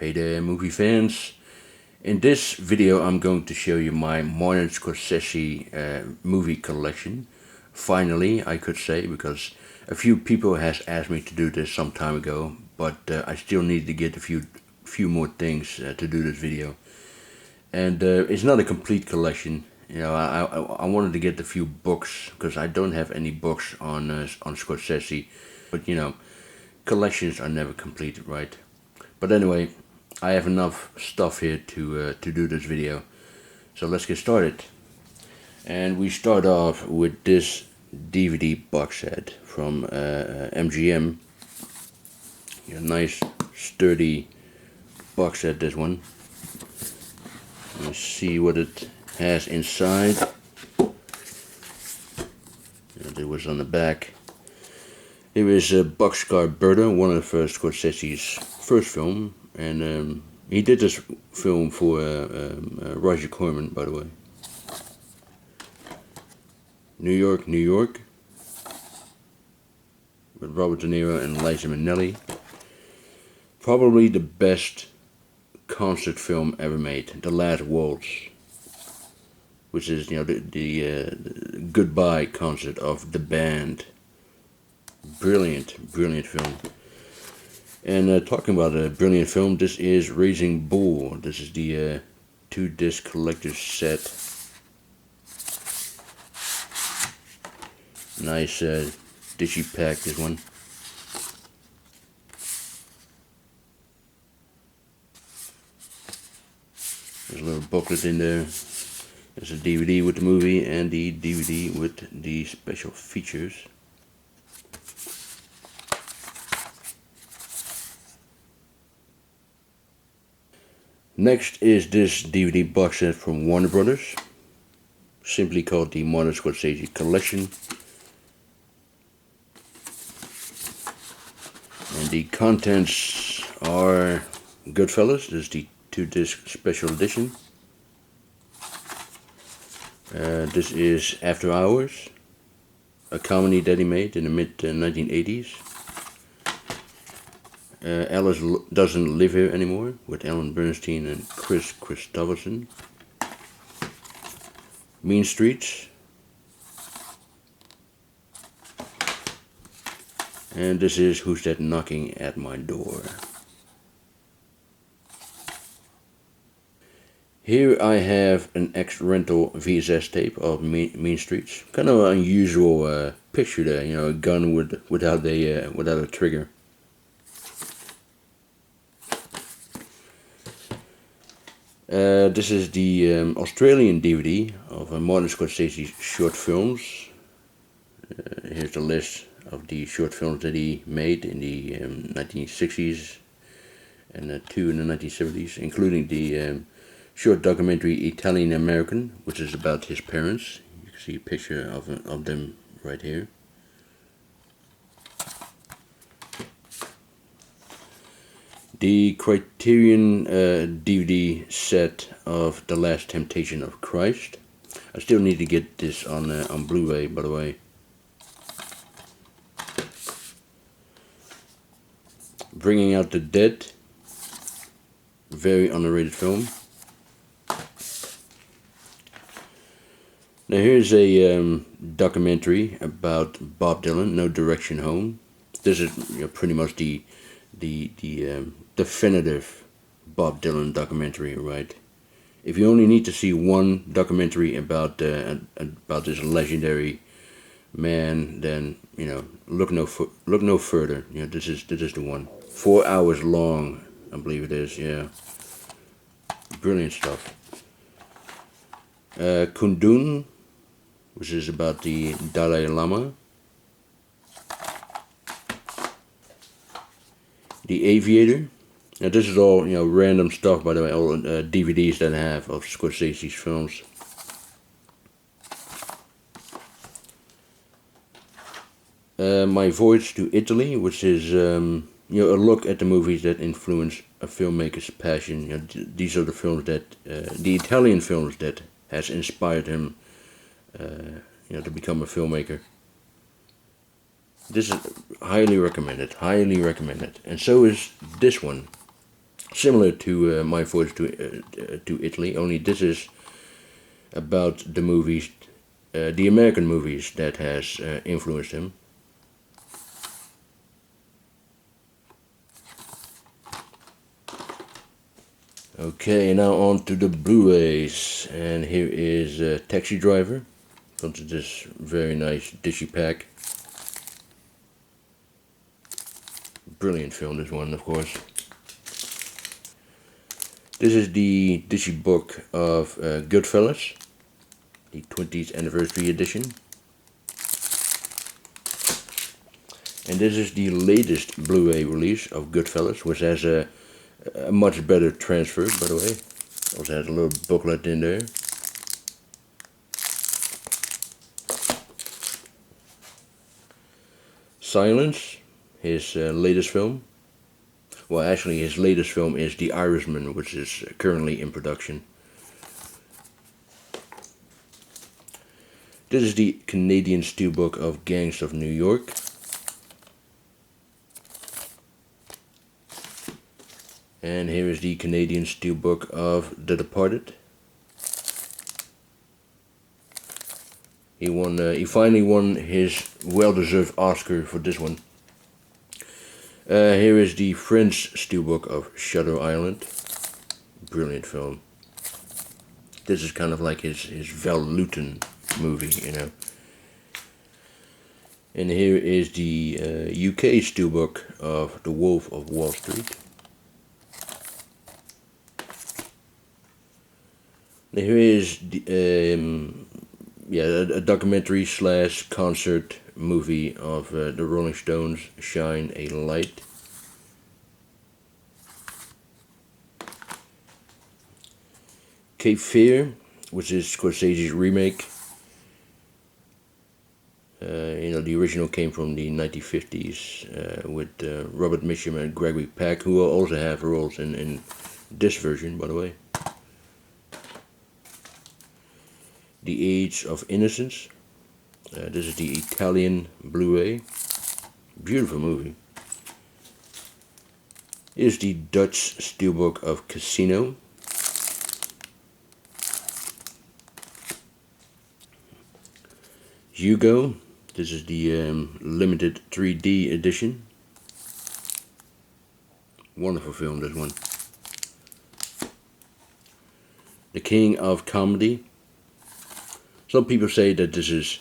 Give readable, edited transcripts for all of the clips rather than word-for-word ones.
Hey there, movie fans. In this video I'm going to show you my Martin Scorsese movie collection. Finally, I could say, because a few people has asked me to do this some time ago, but I still need to get a few more things to do this video. And it's not a complete collection. You know, I wanted to get a few books because I don't have any books on Scorsese. But you know, collections are never complete, right? But anyway, I have enough stuff here to do this video, so let's get started. And we start off with this DVD box set from MGM. A nice sturdy box set, this one. Let's see what it has inside. And it was on the back. It was Boxcar Bertha, one of Scorsese's first film, and he did this film for Roger Corman, by the way. New York, New York, with Robert De Niro and Liza Minnelli. Probably the best concert film ever made, The Last Waltz, which is, you know, the goodbye concert of the band. Brilliant, brilliant film. And talking about a brilliant film, this is Raising Bull. This is the 2-disc collector's set. Nice dishy pack, this one. There's a little booklet in there. There's a DVD with the movie and the DVD with the special features. Next is this DVD box set from Warner Brothers, simply called the Martin Scorsese Collection. And the contents are Goodfellas. This is the 2-disc special edition. This is After Hours, a comedy that he made in the mid-1980s. Alice Doesn't Live Here Anymore, with Ellen Bernstein and Chris Christopherson. Mean Streets. And this is Who's That Knocking at My Door. Here I have an ex-rental VHS tape of Mean Streets. Kind of an unusual picture there, you know, a gun without a trigger. This is the Australian DVD of Martin Scorsese's short films. Here's the list of the short films that he made in the 1960s and 2 in the 1970s, including the short documentary Italian American, which is about his parents. You can see a picture of them right here. The Criterion DVD set of The Last Temptation of Christ. I still need to get this on Blu-ray, by the way. Bringing Out the Dead. Very underrated film. Now here's a documentary about Bob Dylan, No Direction Home. This is, you know, pretty much the definitive Bob Dylan documentary, right? If you only need to see one documentary about this legendary man, then, you know, look no further. You know, this is the one. 4 hours long, I believe it is. Yeah, brilliant stuff. Kundun, which is about the Dalai Lama. The Aviator. Now this is all, you know, random stuff, by the way, all DVDs that I have of Scorsese's films. My Voyage to Italy, which is you know, a look at the movies that influence a filmmaker's passion. You know, these are the films that the Italian films that has inspired him, you know, to become a filmmaker. This is highly recommended, and so is this one. Similar to My Voyage to Italy, only this is about the movies, the American movies that has influenced him. Okay, now on to the Blu-rays, and here is Taxi Driver. Comes with this very nice digi pack. Brilliant film, this one, of course. This is the digibook of Goodfellas, the 20th anniversary edition. And this is the latest Blu-ray release of Goodfellas, which has a much better transfer, by the way. Also has a little booklet in there. Silence, his latest film. Well, actually, his latest film is The Irishman, which is currently in production. This is the Canadian steelbook of Gangs of New York. And here is the Canadian steelbook of The Departed. He finally won his well-deserved Oscar for this one. Here is the French steelbook of Shutter Island. Brilliant film. This is kind of like his Val Lewton movie, you know. And here is the UK steelbook of The Wolf of Wall Street. Here is the, a documentary / concert movie of the Rolling Stones, Shine a Light. Cape Fear, which is Scorsese's remake. The original came from the 1950s with Robert Mitchum and Gregory Peck, who will also have roles in this version, by the way. The Age of Innocence. This is the Italian Blu-ray. Beautiful movie. Here's the Dutch steelbook of Casino. Hugo. This is the limited 3D edition. Wonderful film, this one. The King of Comedy. Some people say that this is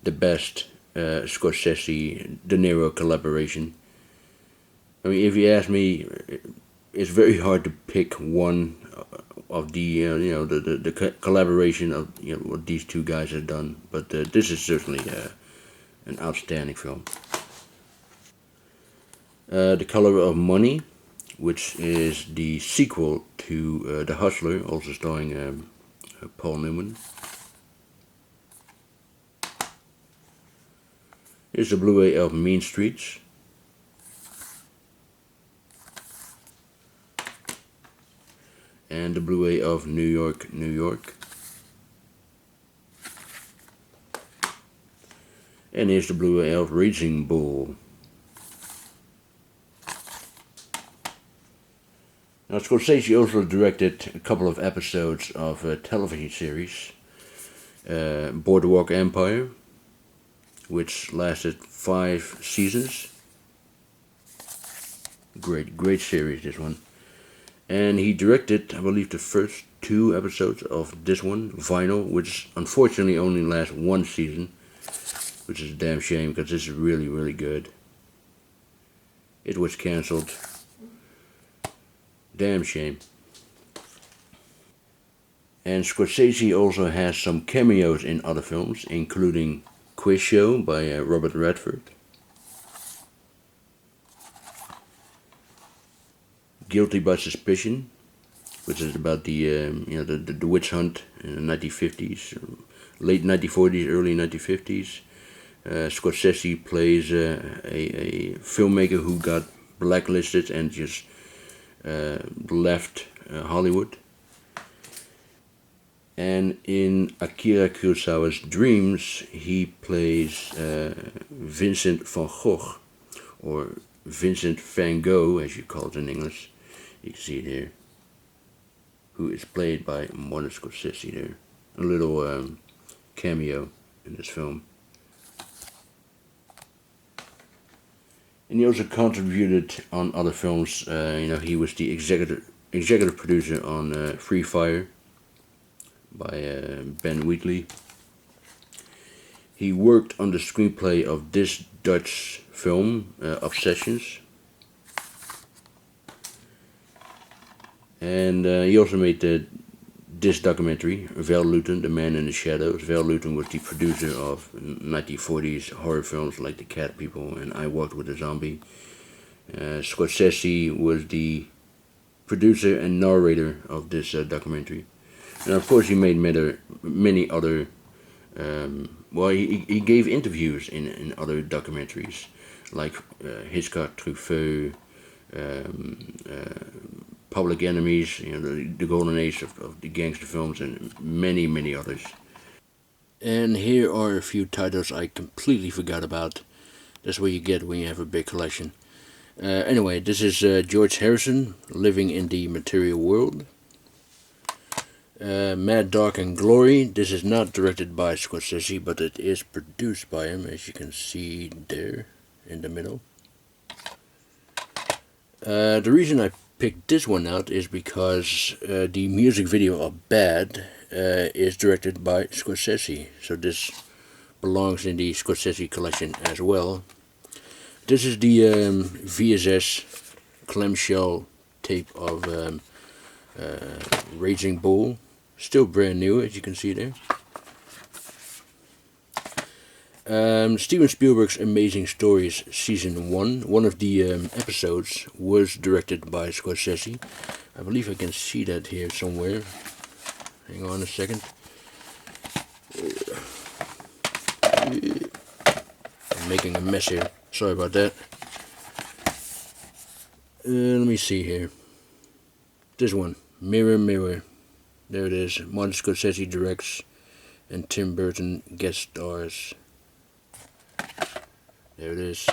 the best Scorsese-De Niro collaboration. I mean, if you ask me, it's very hard to pick one of the the collaboration of what these two guys have done. But this is certainly an outstanding film. The Color of Money, which is the sequel to The Hustler, also starring Paul Newman. Here's the Blu-ray of Mean Streets. And the Blu-ray of New York, New York. And here's the Blu-ray of Raging Bull. Now, Scorsese also directed a couple of episodes of a television series, Boardwalk Empire, which lasted 5 seasons. Great series, this one. And he directed, I believe, the first 2 episodes of this one, Vinyl, which unfortunately only lasts 1 season, which is a damn shame because this is really, really good. It was cancelled. Damn shame. And Scorsese also has some cameos in other films, including Quiz Show by Robert Redford, Guilty by Suspicion, which is about the witch hunt in the 1950s, late 1940s, early 1950s. Scorsese plays a filmmaker who got blacklisted and just left Hollywood. And in Akira Kurosawa's Dreams, he plays Vincent van Gogh, or Vincent van Gogh, as you call it in English. You can see it here. Who is played by Martin Scorsese there. A little cameo in this film. And he also contributed on other films. He was the executive producer on Free Fire by Ben Wheatley. He worked on the screenplay of this Dutch film, Obsessions. And he also made this documentary, Val Lewton, The Man in the Shadows. Val Lewton was the producer of 1940s horror films like The Cat People and I Walked with a Zombie. Scorsese was the producer and narrator of this documentary. And of course he made many other, he gave interviews in other documentaries, like Hitchcock, Truffaut, Public Enemies, the golden age of the gangster films, and many others. And here are a few titles I completely forgot about. That's what you get when you have a big collection. Anyway, this is George Harrison, Living in the Material World. Mad Dog and Glory. This is not directed by Scorsese, but it is produced by him, as you can see there in the middle. The reason I picked this one out is because the music video of Bad is directed by Scorsese, so this belongs in the Scorsese collection as well. This is the VSS clamshell tape of Raging Bull, still brand new, as you can see there. Steven Spielberg's Amazing Stories Season 1. One of the episodes was directed by Scorsese. I believe I can see that here somewhere. Hang on a second. I'm making a mess here. Sorry about that. Let me see here. This one. Mirror, Mirror. There it is. Martin Scorsese directs and Tim Burton guest stars. There it is.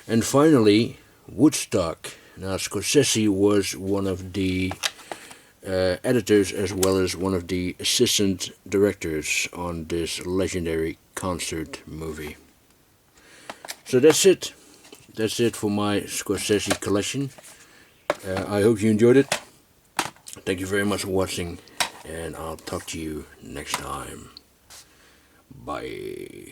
And finally, Woodstock. Now, Scorsese was one of the editors as well as one of the assistant directors on this legendary concert movie. So that's it. That's it for my Scorsese collection. I hope you enjoyed it. Thank you very much for watching, and I'll talk to you next time. Bye.